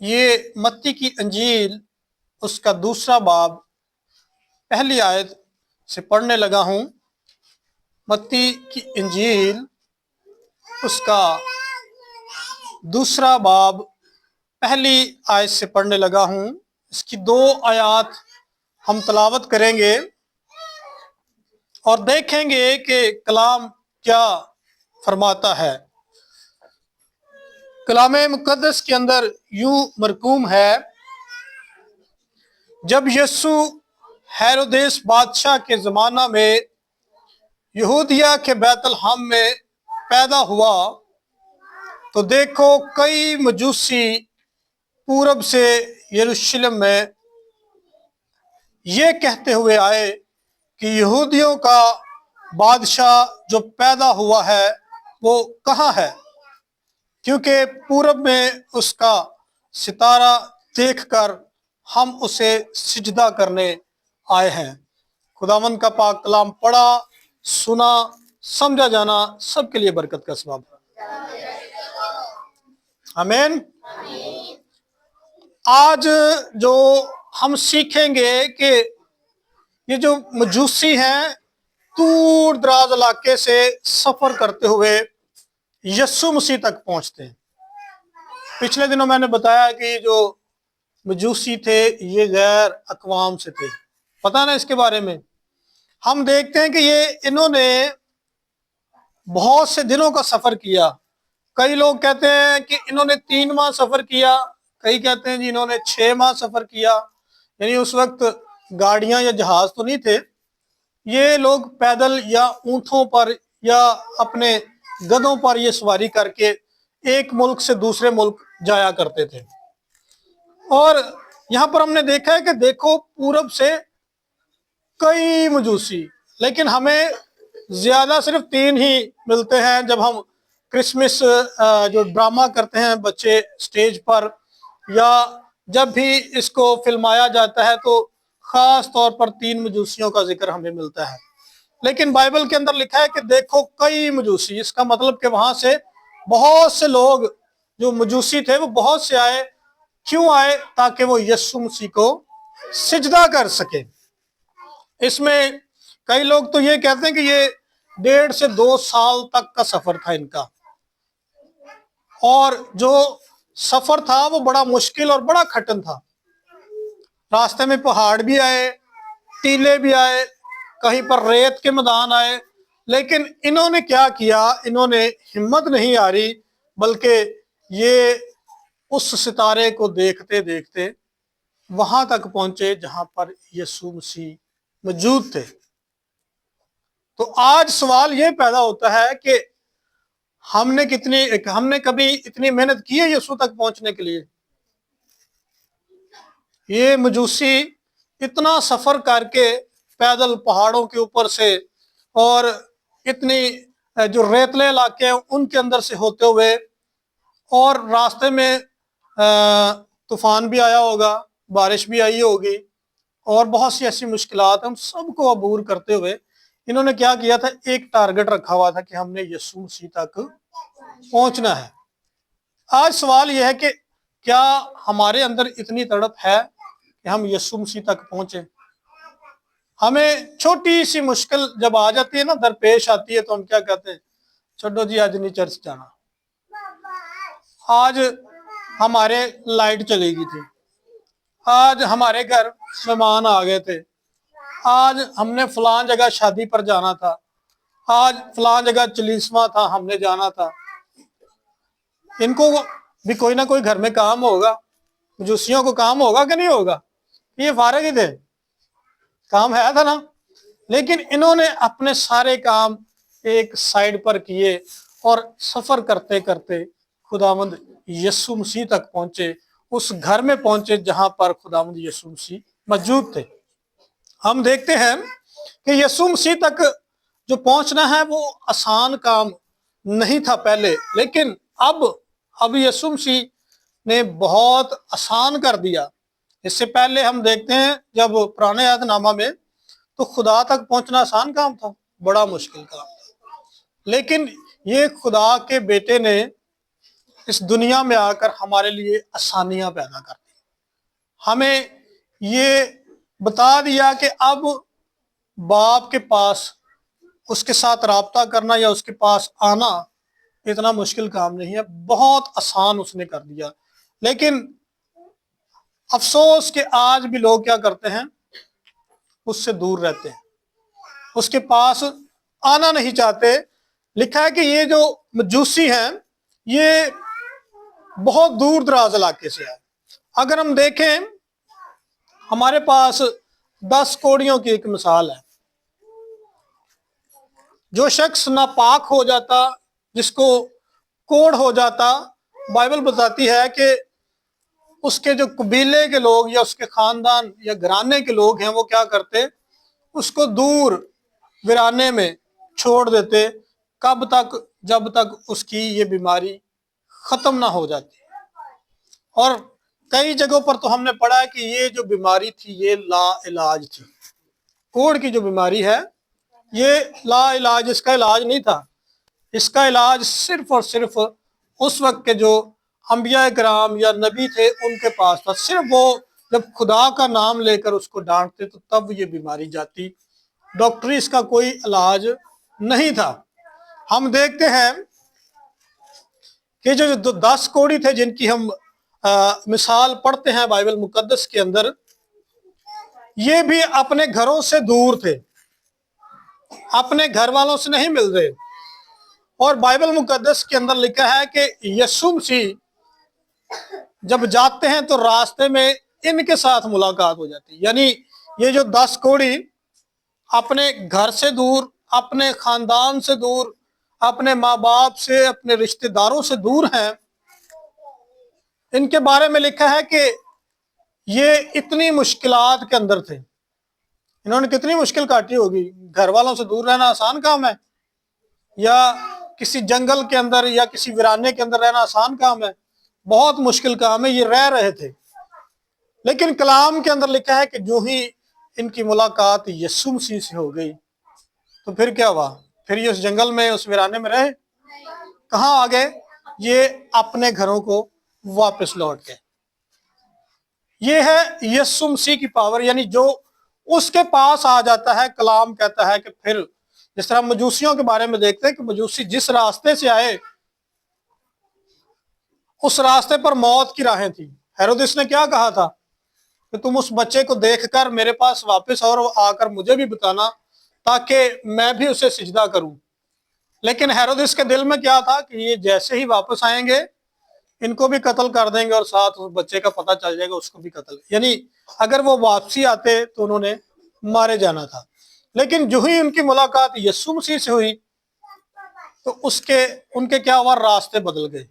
یہ متی کی انجیل اس کا دوسرا باب پہلی آیت سے پڑھنے لگا ہوں۔ متی کی انجیل اس کا دوسرا باب پہلی آیت سے پڑھنے لگا ہوں۔ اس کی 2 آیات ہم تلاوت کریں گے اور دیکھیں گے کہ کلام کیا فرماتا ہے۔ کلام مقدس کے اندر یوں مرقوم ہے، جب یسوع ہیرودیس بادشاہ کے زمانہ میں یہودیہ کے بیت الحم میں پیدا ہوا تو دیکھو کئی مجوسی پورب سے یروشلم میں یہ کہتے ہوئے آئے کہ یہودیوں کا بادشاہ جو پیدا ہوا ہے وہ کہاں ہے، کیونکہ پورب میں اس کا ستارہ دیکھ کر ہم اسے سجدہ کرنے آئے ہیں۔ خداوند کا پاک کلام پڑھا، سنا، سمجھا جانا سب کے لیے برکت کا سبب ہے۔ آمین۔ آج جو ہم سیکھیں گے کہ یہ جو مجوسی ہیں دور دراز علاقے سے سفر کرتے ہوئے یسوع مسیح تک پہنچتے ہیں۔ پچھلے دنوں میں نے بتایا کہ یہ جو مجوسی تھے یہ غیر اقوام سے تھے، پتہ نا اس کے بارے میں۔ ہم دیکھتے ہیں کہ انہوں نے بہت سے دنوں کا سفر کیا۔ کئی لوگ کہتے ہیں کہ انہوں نے 3 ماہ سفر کیا، کئی کہتے ہیں جی انہوں نے 6 ماہ سفر کیا، یعنی اس وقت گاڑیاں یا جہاز تو نہیں تھے، یہ لوگ پیدل یا اونٹوں پر یا اپنے گدھوں پر یہ سواری کر کے ایک ملک سے دوسرے ملک جایا کرتے تھے۔ اور یہاں پر ہم نے دیکھا ہے کہ دیکھو پورب سے کئی مجوسی، لیکن ہمیں زیادہ صرف 3 ہی ملتے ہیں۔ جب ہم کرسمس جو ڈرامہ کرتے ہیں بچے سٹیج پر، یا جب بھی اس کو فلمایا جاتا ہے تو خاص طور پر 3 مجوسیوں کا ذکر ہمیں ملتا ہے، لیکن بائبل کے اندر لکھا ہے کہ دیکھو کئی مجوسی۔ اس کا مطلب کہ وہاں سے بہت سے لوگ جو مجوسی تھے وہ بہت سے آئے۔ کیوں آئے؟ تاکہ وہ یسوع مسیح کو سجدہ کر سکے۔ اس میں کئی لوگ تو یہ کہتے ہیں کہ یہ 1.5 سے 2 سال تک کا سفر تھا ان کا، اور جو سفر تھا وہ بڑا مشکل اور بڑا کھٹن تھا۔ راستے میں پہاڑ بھی آئے، ٹیلے بھی آئے، کہیں پر ریت کے میدان آئے، لیکن انہوں نے کیا کیا؟ انہوں نے ہمت نہیں ہاری، بلکہ یہ اس ستارے کو دیکھتے دیکھتے وہاں تک پہنچے جہاں پر یسوع مسیح موجود تھے۔ تو آج سوال یہ پیدا ہوتا ہے کہ ہم نے کبھی اتنی محنت کی ہے یسوع تک پہنچنے کے لیے؟ یہ مجوسی اتنا سفر کر کے پیدل پہاڑوں کے اوپر سے اور اتنی جو ریتلے علاقے ہیں ان کے اندر سے ہوتے ہوئے، اور راستے میں طوفان بھی آیا ہوگا، بارش بھی آئی ہوگی، اور بہت سی ایسی مشکلات ہم سب کو عبور کرتے ہوئے انہوں نے کیا کیا تھا؟ ایک ٹارگٹ رکھا ہوا تھا کہ ہم نے یسوع مسیح تک پہنچنا ہے۔ آج سوال یہ ہے کہ کیا ہمارے اندر اتنی تڑپ ہے کہ ہم یسوع مسیح تک پہنچیں؟ ہمیں چھوٹی سی مشکل جب آ جاتی ہے نا، درپیش آتی ہے، تو ہم کیا کہتے ہیں؟ چھوڑو جی آج نہیں چرچ جانا، آج ہمارے لائٹ چلے گی تھی، آج ہمارے گھر مہمان آ گئے تھے، آج ہم نے فلاں جگہ شادی پر جانا تھا، آج فلاں جگہ چلیسواں تھا ہم نے جانا تھا۔ ان کو بھی کوئی نہ کوئی گھر میں کام ہوگا، مجوسیوں کو کام ہوگا کہ نہیں ہوگا؟ یہ فارغ ہی تھے، کام ہے تھا نا، لیکن انہوں نے اپنے سارے کام ایک سائیڈ پر کیے اور سفر کرتے کرتے خداوند یسوع مسیح تک پہنچے، اس گھر میں پہنچے جہاں پر خداوند یسوع مسیح موجود تھے۔ ہم دیکھتے ہیں کہ یسوع مسیح تک جو پہنچنا ہے وہ آسان کام نہیں تھا پہلے، لیکن اب یسوع مسیح نے بہت آسان کر دیا۔ اس سے پہلے ہم دیکھتے ہیں جب پرانے عہد نامہ میں تو خدا تک پہنچنا آسان کام تھا، بڑا مشکل کام تھا، لیکن یہ خدا کے بیٹے نے اس دنیا میں آ کر ہمارے لیے آسانیاں پیدا کر دی. ہمیں یہ بتا دیا کہ اب باپ کے پاس اس کے ساتھ رابطہ کرنا یا اس کے پاس آنا اتنا مشکل کام نہیں ہے، بہت آسان اس نے کر دیا. لیکن افسوس کہ آج بھی لوگ کیا کرتے ہیں، اس سے دور رہتے ہیں، اس کے پاس آنا نہیں چاہتے. لکھا ہے کہ یہ جو مجوسی ہیں یہ بہت دور دراز علاقے سے آئے. اگر ہم دیکھیں ہمارے پاس 10 کوڑیوں کی ایک مثال ہے. جو شخص ناپاک ہو جاتا، جس کو کوڑ ہو جاتا، بائبل بتاتی ہے کہ اس کے جو قبیلے کے لوگ یا اس کے خاندان یا گھرانے کے لوگ ہیں وہ کیا کرتے، اس کو دور ویرانے میں چھوڑ دیتے. کب تک؟ جب تک اس کی یہ بیماری ختم نہ ہو جاتی. اور کئی جگہوں پر تو ہم نے پڑھا ہے کہ یہ جو بیماری تھی یہ لا علاج تھی. کوڑ کی جو بیماری ہے یہ لا علاج، اس کا علاج نہیں تھا. اس کا علاج صرف اور صرف اس وقت کے جو انبیاء کرام یا نبی تھے ان کے پاس تھا. صرف وہ جب خدا کا نام لے کر اس کو ڈانٹتے تو تب یہ بیماری جاتی. ڈاکٹری اس کا کوئی علاج نہیں تھا. ہم دیکھتے ہیں کہ جو 10 کوڑی تھے جن کی ہم مثال پڑھتے ہیں بائبل مقدس کے اندر، یہ بھی اپنے گھروں سے دور تھے، اپنے گھر والوں سے نہیں مل رہے. اور بائبل مقدس کے اندر لکھا ہے کہ یسوع مسیح جب جاتے ہیں تو راستے میں ان کے ساتھ ملاقات ہو جاتی. یعنی یہ جو 10 کوڑی اپنے گھر سے دور، اپنے خاندان سے دور، اپنے ماں باپ سے، اپنے رشتہ داروں سے دور ہیں، ان کے بارے میں لکھا ہے کہ یہ اتنی مشکلات کے اندر تھے. انہوں نے کتنی مشکل کاٹی ہوگی. گھر والوں سے دور رہنا آسان کام ہے؟ یا کسی جنگل کے اندر یا کسی ویرانے کے اندر رہنا آسان کام ہے؟ بہت مشکل کام ہے. یہ رہ رہے تھے. لیکن کلام کے اندر لکھا ہے کہ جو ہی ان کی ملاقات یسوع مسیح سے ہو گئی تو پھر کیا ہوا؟ پھر یہ اس جنگل میں، اس ویرانے میں رہے؟ کہاں آ گئے؟ یہ اپنے گھروں کو واپس لوٹ گئے. یہ ہے یسوع مسیح کی پاور. یعنی جو اس کے پاس آ جاتا ہے، کلام کہتا ہے کہ پھر جس طرح مجوسیوں کے بارے میں دیکھتے ہیں کہ مجوسی جس راستے سے آئے اس راستے پر موت کی راہیں تھی. ہیرودس نے کیا کہا تھا کہ تم اس بچے کو دیکھ کر میرے پاس واپس اور آ کر مجھے بھی بتانا تاکہ میں بھی اسے سجدہ کروں. لیکن ہیرودس کے دل میں کیا تھا کہ یہ جیسے ہی واپس آئیں گے ان کو بھی قتل کر دیں گے اور ساتھ اس بچے کا پتہ چل جائے گا اس کو بھی قتل. یعنی اگر وہ واپسی آتے تو انہوں نے مارے جانا تھا. لیکن جو ہی ان کی ملاقات یسوع مسیح سے ہوئی تو ان کے کیا ہوا؟ راستے بدل گئے،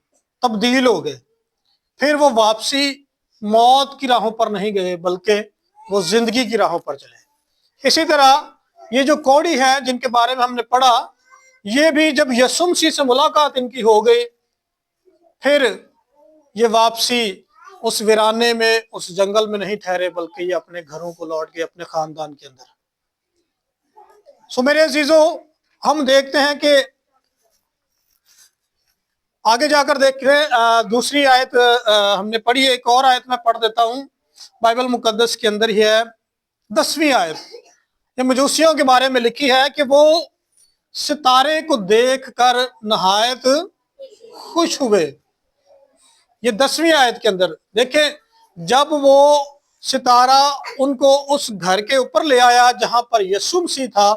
تبدیل ہو گئے. پھر وہ واپسی موت کی راہوں پر نہیں گئے بلکہ وہ زندگی کی راہوں پر چلے. اسی طرح یہ جو کوڑی ہے جن کے بارے میں ہم نے پڑھا، یہ بھی جب یسوع مسیح سے ملاقات ان کی ہو گئی پھر یہ واپسی اس ویرانے میں، اس جنگل میں نہیں ٹھہرے بلکہ یہ اپنے گھروں کو لوٹ گئے، اپنے خاندان کے اندر. سو میرے عزیزو، ہم دیکھتے ہیں کہ آگے جا کر دیکھ رہے دوسری آیت ہم نے پڑھی ہے. ایک اور آیت میں پڑھ دیتا ہوں بائبل مقدس کے اندر ہی ہے، 10ویں آیت. یہ مجوسیوں کے بارے میں لکھی ہے کہ وہ ستارے کو دیکھ کر نہایت خوش ہوئے. یہ 10ویں آیت کے اندر دیکھیں، جب وہ ستارہ ان کو اس گھر کے اوپر لے آیا جہاں پر یسوع مسیح تھا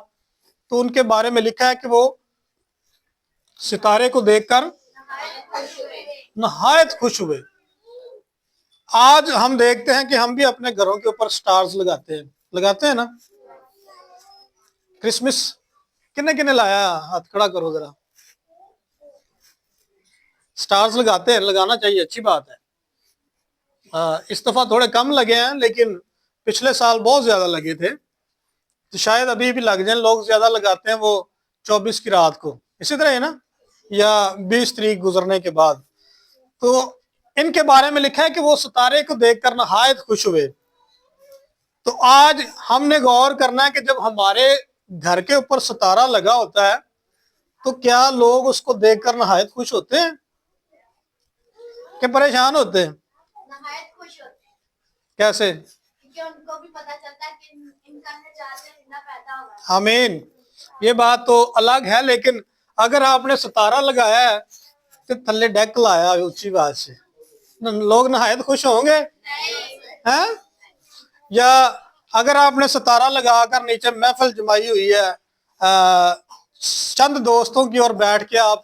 تو ان کے بارے میں لکھا ہے کہ وہ ستارے کو دیکھ کر نہایت خوش ہوئے. آج ہم دیکھتے ہیں کہ ہم بھی اپنے گھروں کے اوپر سٹارز لگاتے ہیں نا. کرسمس کنے لایا؟ ہاتھ کھڑا کرو ذرا. سٹارز لگاتے ہیں، لگانا چاہیے، اچھی بات ہے. اس دفعہ تھوڑے کم لگے ہیں لیکن پچھلے سال بہت زیادہ لگے تھے تو شاید ابھی بھی لگ جائیں. لوگ زیادہ لگاتے ہیں وہ 24 کی رات کو، اسی طرح ہے نا، یا 20 تاریخ گزرنے کے بعد. تو ان کے بارے میں لکھا ہے کہ وہ ستارے کو دیکھ کر نہایت خوش ہوئے. تو آج ہم نے غور کرنا ہے کہ جب ہمارے گھر کے اوپر ستارہ لگا ہوتا ہے تو کیا لوگ اس کو دیکھ کر نہایت خوش ہوتے ہیں؟ कि परेशान होते हैं? नहायत खुश होते हैं कैसे? क्योंकि उनको भी पता चलता है कि इनका हिंदा पैदा हुआ है। आमीन। ये बात तो अलग है, लेकिन अगर आपने सितारा लगाया है तो थल्ले डेक लाया ऊंची बात से, लोग नहायत खुश होंगे हैं? या अगर आपने सितारा लगाकर नीचे महफिल जमाई हुई है, चंद दोस्तों की, और बैठ के आप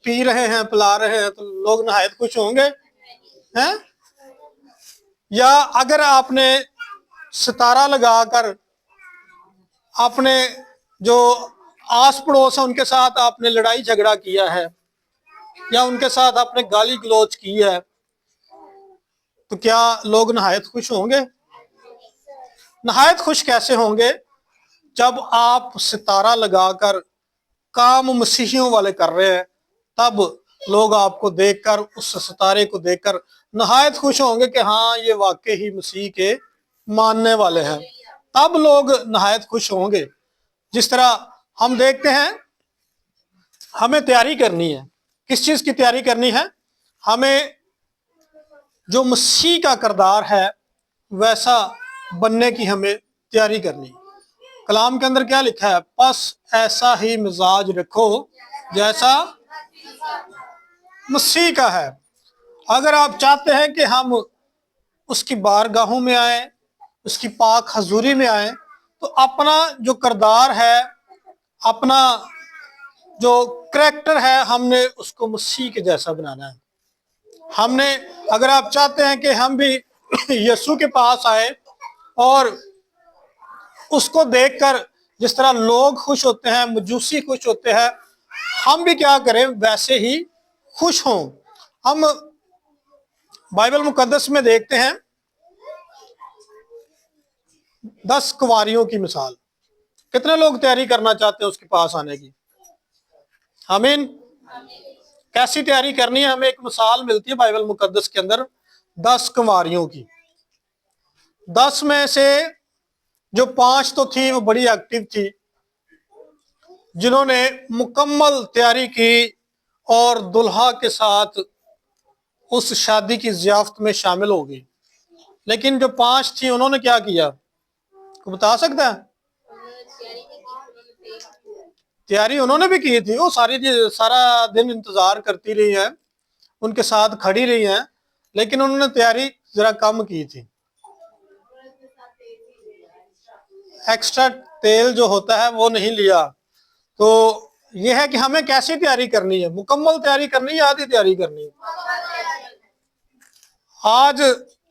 पी रहे हैं, पिला रहे हैं, तो लोग नहायत खुश होंगे हैं? या अगर आपने सितारा लगाकर आपने जो आस पड़ोस है उनके साथ आपने लड़ाई झगड़ा किया है, या उनके साथ आपने गाली गलौज की है, तो क्या लोग नहायत खुश होंगे? नहायत खुश कैसे होंगे? जब आप सितारा लगाकर काम मसीहियों वाले कर रहे हैं, तब लोग आपको देखकर, उस सितारे को देखकर नहायत खुश होंगे कि हाँ, ये वाकई ही मसीह के मानने वाले हैं। तब लोग नहायत खुश होंगे। जिस तरह हम देखते हैं, हमें तैयारी करनी है। किस चीज की तैयारी करनी है? हमें जो मसीह का किरदार है वैसा बनने की हमें तैयारी करनी है। कलाम के अंदर क्या लिखा है? बस ऐसा ही मिजाज रखो जैसा मसीह का है। अगर आप चाहते हैं कि हम उसकी बारगाहों में आए, उसकी पाक हजूरी में आए, तो अपना जो किरदार है, अपना जो करैक्टर है, हमने उसको मसीह के जैसा बनाना है। हमने, अगर आप चाहते हैं कि हम भी यीशु के पास आए और उसको देखकर जिस तरह लोग खुश होते हैं, मजूसी खुश होते हैं, हम भी क्या करें? वैसे ही खुश हों। हम बाइबल मुकद्दस में देखते हैं 10 कुंवारियों की मिसाल। कितने लोग तैयारी करना चाहते हैं उसके पास आने की? आमीन। कैसी तैयारी करनी है? हमें एक मिसाल मिलती है बाइबल मुकद्दस के अंदर 10 कुंवारियों की। 10 में से जो 5 तो थी वो बड़ी एक्टिव थी, जिन्होंने मुकम्मल तैयारी की और दुल्हा के साथ उस शादी की ज़ियाफ़त में शामिल हो गई। लेकिन जो 5 थी, उन्होंने क्या किया? को बता सकता है? तैयारी उन्होंने भी की थी। वो सारा दिन इंतजार करती रही हैं, उनके साथ खड़ी रही हैं, लेकिन उन्होंने तैयारी जरा कम की थी। एक्स्ट्रा तेल जो होता है वो नहीं लिया। तो यह है कि हमें कैसी तैयारी करनी है? मुकम्मल तैयारी करनी है या आधी तैयारी करनी है? आज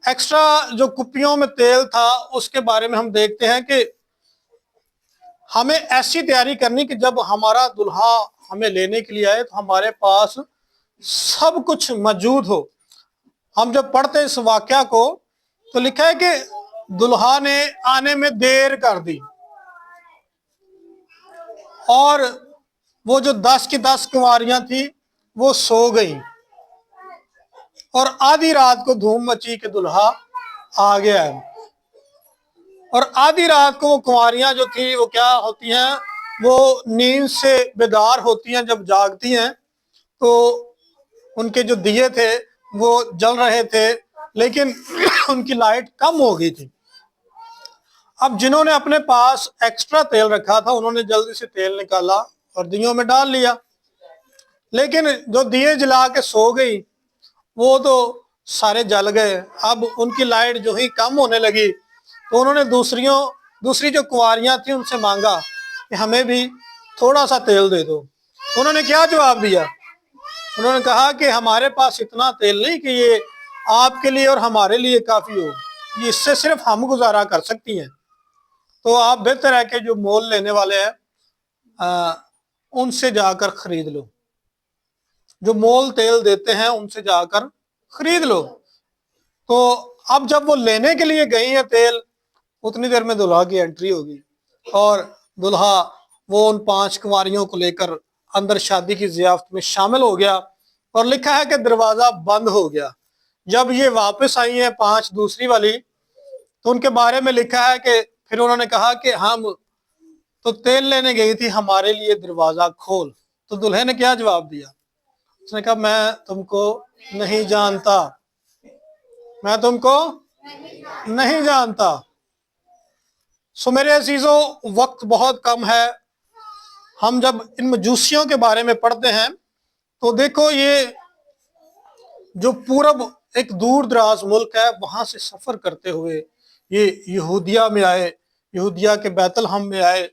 एक्स्ट्रा जो कुप्पियों में तेल था उसके बारे में हम देखते हैं कि हमें ऐसी तैयारी करनी कि जब हमारा दुल्हा हमें लेने के लिए आए तो हमारे पास सब कुछ मौजूद हो। हम जब पढ़ते इस वाक्या को तो लिखा है कि दुल्हा ने आने में देर कर दी और वो जो 10 की 10 कुंवारियां थी वो सो गई, और आधी रात को धूम मची कि दुल्हा आ गया है। और आधी रात को वो कुंवारियां जो थी वो क्या होती हैं? वो नींद से बेदार होती हैं। जब जागती हैं तो उनके जो दिए थे वो जल रहे थे, लेकिन उनकी लाइट कम हो गई थी। अब जिन्होंने अपने पास एक्स्ट्रा तेल रखा था उन्होंने जल्दी से तेल निकाला और दियों में डाल लिया, लेकिन जो दिए जला के सो गई वो तो सारे जल गए। अब उनकी लाइट जो ही कम होने लगी तो उन्होंने दूसरी जो कुंवारियां थी उनसे मांगा कि हमें भी थोड़ा सा तेल दे दो। उन्होंने क्या जवाब दिया? उन्होंने कहा कि हमारे पास इतना तेल नहीं कि ये आपके लिए और हमारे लिए काफी हो, ये इससे सिर्फ हम गुजारा कर सकती हैं। तो आप बेहतर है कि जो मोल लेने वाले हैं उनसे जाकर खरीद लो, जो मोल तेल देते हैं उनसे जाकर खरीद लो। तो अब जब वो लेने के लिए गई है तेल, उतनी देर में दुल्हा की एंट्री होगी और दुल्हा वो उन 5 कुंवारियों को लेकर अंदर शादी की ज़ियाफ़त में शामिल हो गया, और लिखा है कि दरवाजा बंद हो गया। जब ये वापस आई हैं 5 दूसरी वाली, तो उनके बारे में लिखा है कि फिर उन्होंने कहा कि हम तो तेल लेने गई थी, हमारे लिए दरवाजा खोल। तो दुल्हे ने क्या जवाब दिया? उसने कहा मैं तुमको नहीं जानता, मैं तुमको नहीं जानता। सो मेरे अजीजों, वक्त बहुत कम है। हम जब इन मजूसियों के बारे में पढ़ते हैं तो देखो, ये जो पूरब एक दूर दराज मुल्क है, वहां से सफर करते हुए ये यहूदिया में आए, यहूदिया के बैतलहम में आए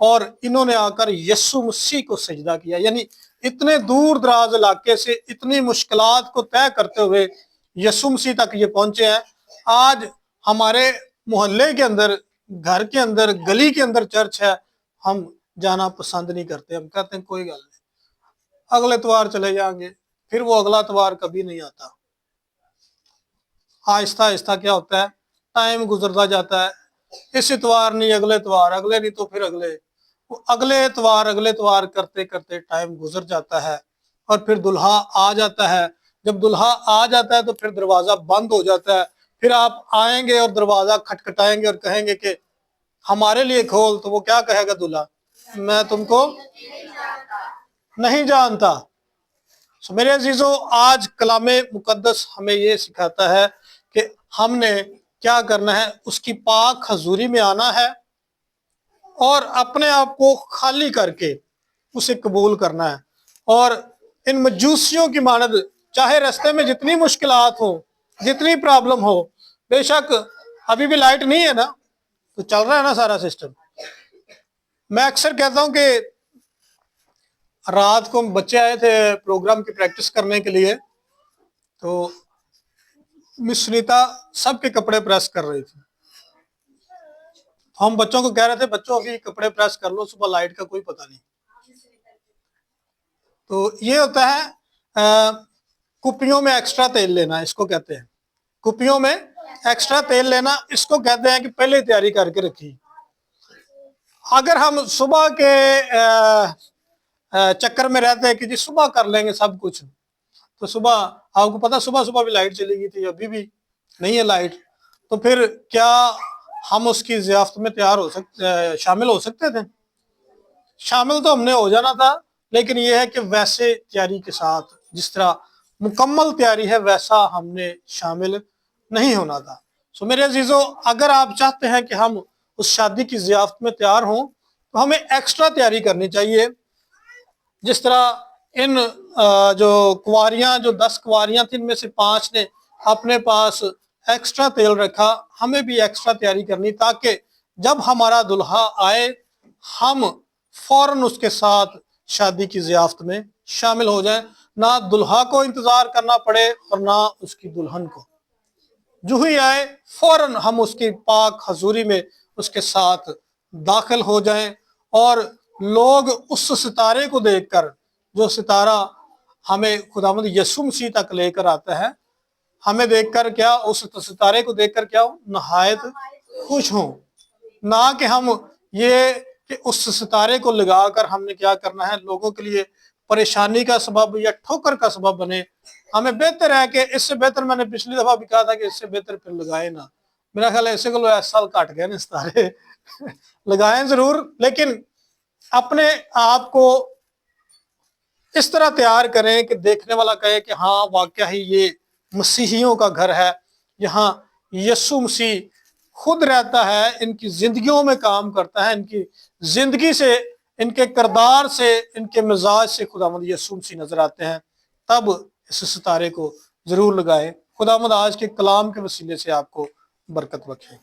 और इन्होंने आकर यीशु मसीह को सजदा किया। यानी इतने दूर दराज इलाके से इतनी मुश्किलात को तय करते हुए यीशु मसीह तक ये पहुंचे हैं। आज हमारे मोहल्ले के अंदर, घर के अंदर, गली के अंदर चर्च है, हम जाना पसंद नहीं करते। हम कहते हैं कोई गल नहीं, अगले इतवार चले जाएंगे, फिर वो अगला इतवार कभी नहीं आता। आहिस्ता आहिस्ता क्या होता है, टाइम गुजरता जाता है। इस इतवार नहीं, अगले इतवार, अगले नहीं तो फिर अगले, वो अगले इतवार करते करते टाइम गुजर जाता है और फिर दुल्हा आ जाता है। जब दुल्हा आ जाता है तो फिर दरवाजा बंद हो जाता है। फिर आप आएंगे और दरवाजा खटखटाएंगे और कहेंगे कि हमारे लिए खोल, तो वो क्या कहेगा दूल्हा, मैं तुमको नहीं जानता। सो मेरे अजीजों, आज कलामे मुकद्दस हमें ये सिखाता है कि हमने क्या करना है, उसकी पाक हजूरी में आना है और अपने आप को खाली करके उसे कबूल करना है। और इन मजूसियों की मानद, चाहे रास्ते में जितनी मुश्किलात हो, जितनी प्रॉब्लम हो, बेशक अभी भी लाइट नहीं है ना, तो चल रहा है ना सारा सिस्टम। मैं अक्सर कहता हूं कि रात को बच्चे आए थे प्रोग्राम की प्रैक्टिस करने के लिए, तो मिस सुनीता सबके कपड़े प्रेस कर रही थी। हम बच्चों को कह रहे थे, बच्चों अभी कपड़े प्रेस कर लो, सुबह लाइट का कोई पता नहीं। तो ये होता है कुपियों में एक्स्ट्रा तेल लेना, इसको कहते हैं कुपियों में एक्स्ट्रा तेल लेना, इसको कहते हैं कि पहले तैयारी करके रखी। अगर हम सुबह के चक्कर में रहते हैं कि जी सुबह कर लेंगे सब कुछ, तो सुबह आपको पता, सुबह सुबह भी लाइट चली गई थी, अभी भी नहीं है लाइट, तो फिर क्या हम उसकी ज़ियाफ़त में तैयार हो सकते, शामिल हो सकते थे? शामिल तो हमने हो जाना था, लेकिन यह है कि वैसे तैयारी के साथ, जिस तरह मुकम्मल तैयारी है, वैसा हमने शामिल नहीं होना था। सो मेरे अजीजों, अगर आप चाहते हैं कि हम उस शादी की ज़ियाफ़त में तैयार हों, तो हमें एक्स्ट्रा तैयारी करनी चाहिए। जिस तरह इन जो कुंवारियां, जो 10 कुंवारियां थी, इनमें से 5 ने अपने पास एक्स्ट्रा तेल रखा, हमें भी एक्स्ट्रा तैयारी करनी, ताकि जब हमारा दुल्हा आए हम फौरन उसके साथ शादी की ज़ियाफ़त में शामिल हो जाएं, ना दुल्हा को इंतजार करना पड़े और ना उसकी दुल्हन को। जो ही आए फौरन हम उसकी पाक हजूरी में उसके साथ दाखिल हो जाएं और लोग उस सितारे को देखकर, जो सितारा हमें खुदावंद यीशु मसीह तक लेकर आता है, हमें देखकर क्या, उस सितारे को देखकर क्या हो, नहायत खुश हों। ना कि हम ये कि उस सितारे को लगाकर हमने क्या करना है, लोगों के लिए परेशानी का सबब या ठोकर का सबब बने। हमें बेहतर है कि इससे बेहतर, मैंने पिछली दफा भी कहा था कि इससे बेहतर फिर लगाए ना। मेरा ख्याल है ऐसे को ऐसा साल काट गए ना सितारे लगाएं जरूर, लेकिन अपने आप को इस तरह तैयार करें कि देखने वाला कहे कि हाँ वाकया ही ये मसीहियों का घर है, यहाँ यीशु मसीह खुद रहता है, इनकी जिंदगियों में काम करता है, इनकी जिंदगी से, इनके किरदार से, इनके मिजाज से खुदावंद यीशु मसीह नजर आते हैं। तब इस सितारे को जरूर लगाएं। खुदावंद आज के कलाम के वसीले से आपको बरकत बख्शे।